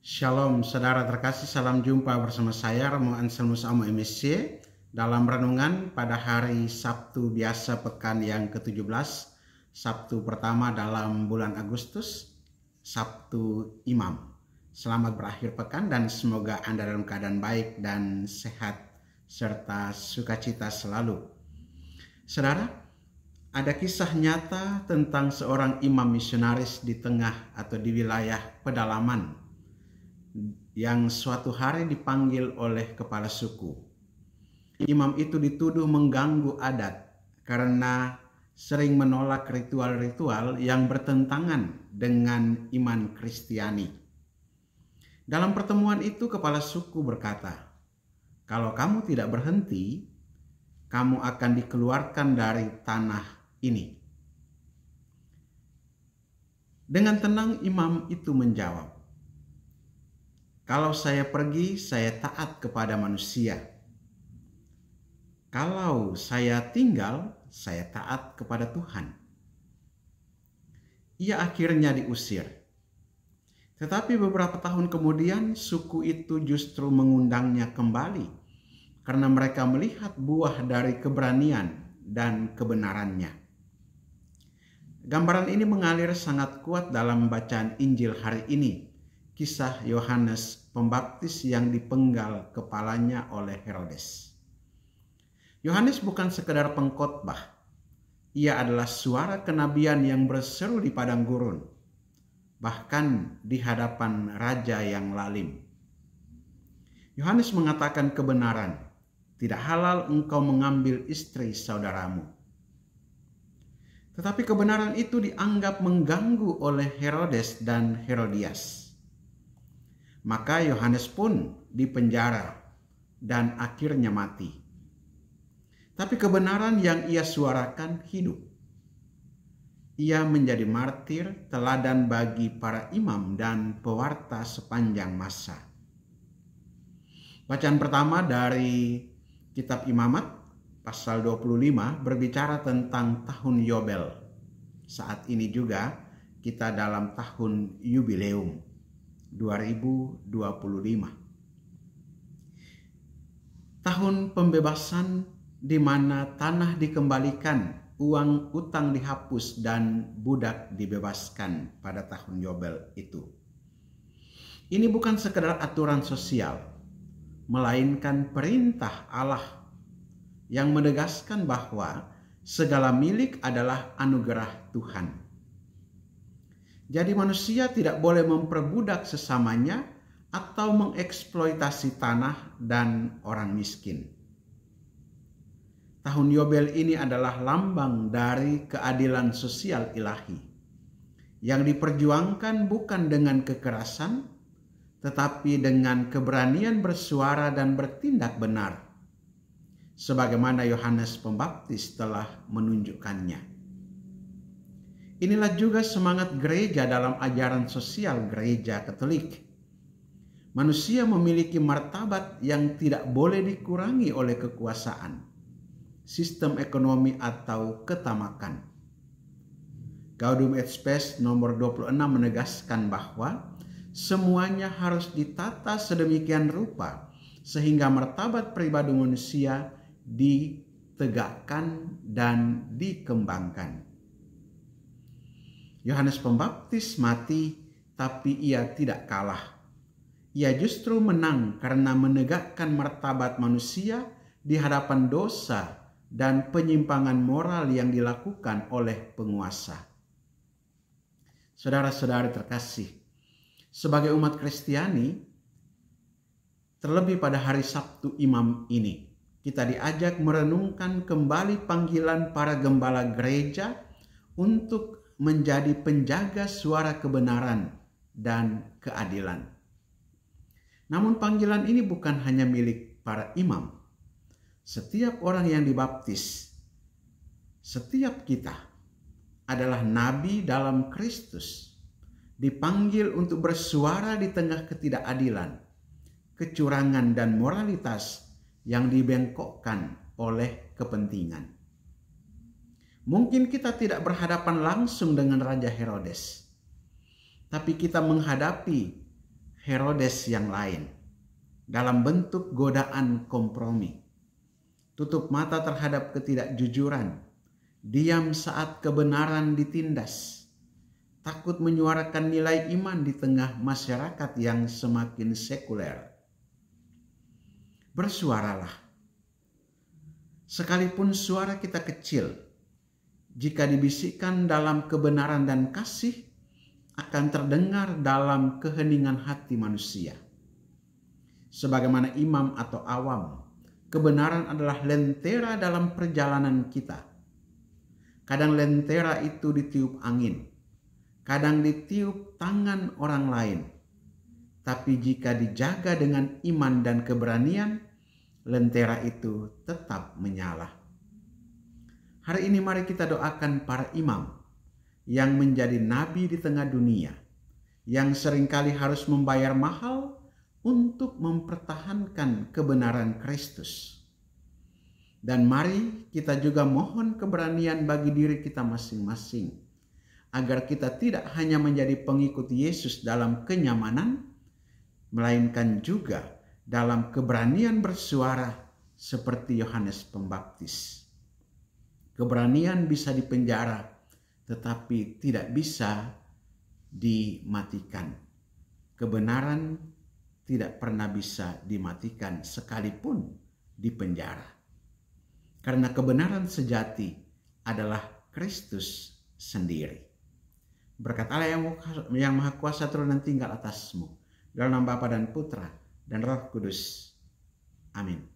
Shalom saudara terkasih, salam jumpa bersama saya Romo Anselmus Amo MSC dalam renungan pada hari Sabtu biasa pekan yang ke-17, Sabtu pertama dalam bulan Agustus, Sabtu Imam. Selamat berakhir pekan dan semoga Anda dalam keadaan baik dan sehat serta sukacita selalu. Saudara, ada kisah nyata tentang seorang imam misionaris di tengah atau di wilayah pedalaman yang suatu hari dipanggil oleh kepala suku. Imam itu dituduh mengganggu adat karena sering menolak ritual-ritual yang bertentangan dengan iman Kristiani. Dalam pertemuan itu kepala suku berkata, "Kalau kamu tidak berhenti, kamu akan dikeluarkan dari tanah ini." Dengan tenang imam itu menjawab, "Kalau saya pergi, saya taat kepada manusia. Kalau saya tinggal, saya taat kepada Tuhan." Ia akhirnya diusir. Tetapi beberapa tahun kemudian suku itu justru mengundangnya kembali karena mereka melihat buah dari keberanian dan kebenarannya. Gambaran ini mengalir sangat kuat dalam bacaan Injil hari ini. Kisah Yohanes Pembaptis yang dipenggal kepalanya oleh Herodes. Yohanes bukan sekedar pengkhotbah. Ia adalah suara kenabian yang berseru di padang gurun, bahkan di hadapan raja yang lalim. Yohanes mengatakan kebenaran, "Tidak halal engkau mengambil istri saudaramu." Tetapi kebenaran itu dianggap mengganggu oleh Herodes dan Herodias. Maka Yohanes pun dipenjara dan akhirnya mati. Tapi kebenaran yang ia suarakan hidup. Ia menjadi martir, teladan bagi para imam dan pewarta sepanjang masa. Bacaan pertama dari kitab Imamat pasal 25 berbicara tentang tahun Yobel. Saat ini juga kita dalam tahun Yubileum 2025. Tahun pembebasan di mana tanah dikembalikan, uang utang dihapus dan budak dibebaskan pada tahun Yobel itu. Ini bukan sekedar aturan sosial, melainkan perintah Allah yang menegaskan bahwa segala milik adalah anugerah Tuhan. Jadi manusia tidak boleh memperbudak sesamanya atau mengeksploitasi tanah dan orang miskin. Tahun Yobel ini adalah lambang dari keadilan sosial ilahi yang diperjuangkan bukan dengan kekerasan, tetapi dengan keberanian bersuara dan bertindak benar, sebagaimana Yohanes Pembaptis telah menunjukkannya. Inilah juga semangat gereja dalam ajaran sosial gereja Katolik. Manusia memiliki martabat yang tidak boleh dikurangi oleh kekuasaan, sistem ekonomi atau ketamakan. Gaudium et Spes nomor 26 menegaskan bahwa semuanya harus ditata sedemikian rupa sehingga martabat pribadi manusia ditegakkan dan dikembangkan. Yohanes Pembaptis mati, tapi ia tidak kalah. Ia justru menang karena menegakkan martabat manusia di hadapan dosa dan penyimpangan moral yang dilakukan oleh penguasa. Saudara-saudari terkasih, sebagai umat Kristiani, terlebih pada hari Sabtu Imam ini, kita diajak merenungkan kembali panggilan para gembala gereja untuk menjadi penjaga suara kebenaran dan keadilan. Namun panggilan ini bukan hanya milik para imam. Setiap orang yang dibaptis, setiap kita adalah nabi dalam Kristus, dipanggil untuk bersuara di tengah ketidakadilan, kecurangan dan moralitas yang dibengkokkan oleh kepentingan. Mungkin kita tidak berhadapan langsung dengan Raja Herodes, tapi kita menghadapi Herodes yang lain dalam bentuk godaan kompromi. Tutup mata terhadap ketidakjujuran, diam saat kebenaran ditindas, takut menyuarakan nilai iman di tengah masyarakat yang semakin sekuler. Bersuaralah. Sekalipun suara kita kecil, jika dibisikkan dalam kebenaran dan kasih, akan terdengar dalam keheningan hati manusia. Sebagaimana imam atau awam, kebenaran adalah lentera dalam perjalanan kita. Kadang lentera itu ditiup angin, kadang ditiup tangan orang lain. Tapi jika dijaga dengan iman dan keberanian, lentera itu tetap menyala. Hari ini mari kita doakan para imam yang menjadi nabi di tengah dunia, yang seringkali harus membayar mahal untuk mempertahankan kebenaran Kristus. Dan mari kita juga mohon keberanian bagi diri kita masing-masing, agar kita tidak hanya menjadi pengikut Yesus dalam kenyamanan, melainkan juga dalam keberanian bersuara seperti Yohanes Pembaptis. Keberanian bisa dipenjara, tetapi tidak bisa dimatikan. Kebenaran tidak pernah bisa dimatikan sekalipun dipenjara. Karena kebenaran sejati adalah Kristus sendiri. Berkat Allah yang Maha Kuasa turun dan tinggal atasmu, dalam nama Bapa dan Putra dan Roh Kudus. Amin.